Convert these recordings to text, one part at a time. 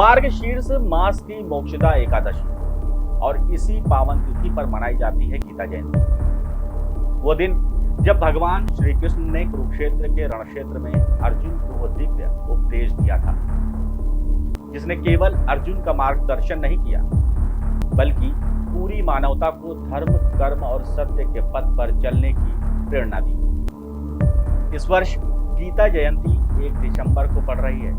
मार्गशीर्ष मास की मोक्षदा एकादशी और इसी पावन तिथि पर मनाई जाती है गीता जयंती। वो दिन जब भगवान श्री कृष्ण ने कुरुक्षेत्र के रणक्षेत्र में अर्जुन को वो दिव्य उपदेश दिया था, जिसने केवल अर्जुन का मार्गदर्शन नहीं किया बल्कि पूरी मानवता को धर्म, कर्म और सत्य के पथ पर चलने की प्रेरणा दी। इस वर्ष गीता जयंती 1 दिसंबर को पड़ रही है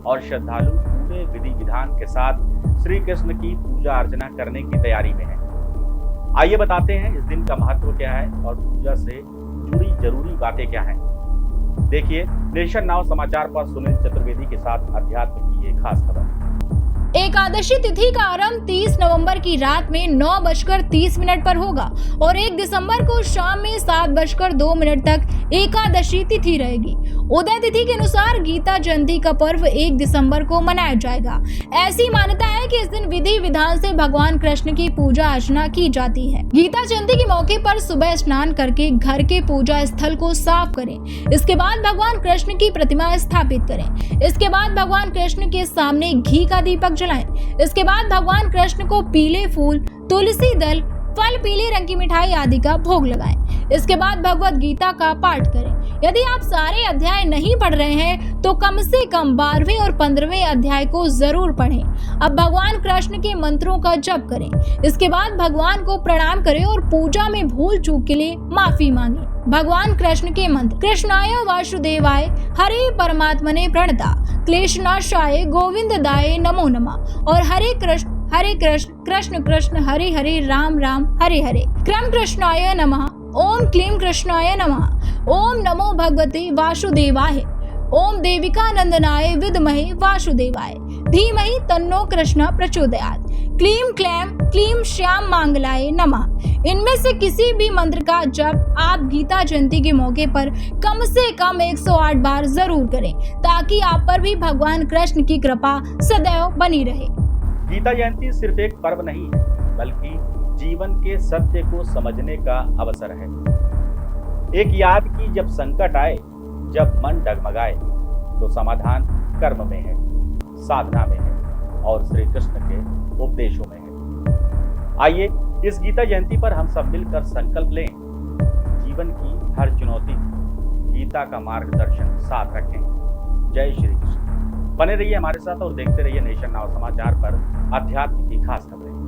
और श्रद्धालु पूरे विधि विधान के साथ श्री कृष्ण की पूजा अर्चना करने की तैयारी में है। आइए बताते हैं इस दिन का महत्व क्या है और पूजा से जुड़ी जरूरी बातें क्या हैं। देखिए नेशन नाउ समाचार पर सुनील चतुर्वेदी के साथ अध्यात्म की ये खास खबर। एकादशी तिथि का आरंभ 30 नवंबर की रात में 9:30 पर होगा और 1 दिसंबर को शाम में 7:02 तक एकादशी तिथि रहेगी। उदय तिथि के अनुसार गीता जयंती का पर्व 1 दिसंबर को मनाया जाएगा। ऐसी मान्यता है कि इस दिन विधि विधान से भगवान कृष्ण की पूजा अर्चना की जाती है। गीता जयंती के मौके पर सुबह स्नान करके घर के पूजा स्थल को साफ करें। इसके बाद भगवान कृष्ण की प्रतिमा स्थापित करें। इसके बाद भगवान कृष्ण के सामने घी का दीपक जलाएं। इसके बाद भगवान कृष्ण को पीले फूल, तुलसी दल, फल, पीले रंग की मिठाई आदि का भोग लगाएं। इसके बाद भगवत गीता का पाठ करें। यदि आप सारे अध्याय नहीं पढ़ रहे हैं तो कम से कम 12वें और 15वें अध्याय को जरूर पढ़ें। अब भगवान कृष्ण के मंत्रों का जप करें। इसके बाद भगवान को प्रणाम करें और पूजा में भूल चूक के लिए माफी मांगे। भगवान कृष्ण के मंत्र: कृष्णाय वासुदेवाय हरे परमात्मने प्रणता क्लेशनाशाय गोविंददाय नमो नमः और हरे कृष्ण कृष्ण कृष्ण हरे हरे राम राम हरे हरे। क्रम कृष्णाय नमः। ओम क्लीम कृष्णाय नमः। ओम नमो भगवते वासुदेवाय। ओम देविका नंदनाय विद्महे वासुदेवाय धीमहि तन्नो कृष्ण प्रचोदयात्। क्लीम क्लैम क्लीम श्याम मांगलाय नमः। इनमें से किसी भी मंत्र का जप आप गीता जयंती के मौके पर कम से कम 108 बार जरूर करें ताकि आप पर भी भगवान कृष्ण की कृपा सदैव बनी रहे। गीता जयंती सिर्फ एक पर्व नहीं है बल्कि जीवन के सत्य को समझने का अवसर है। एक याद की जब संकट आए, जब मन डगमगाए तो समाधान कर्म में है, साधना में है और श्री कृष्ण के उपदेशों में है। आइए इस गीता जयंती पर हम सब मिलकर संकल्प लें, जीवन की हर चुनौती गीता का मार्गदर्शन साथ रखें। जय श्री कृष्ण। बने रहिए हमारे साथ और देखते रहिए नेशन नाउ समाचार पर अध्यात्म की खास खबरें।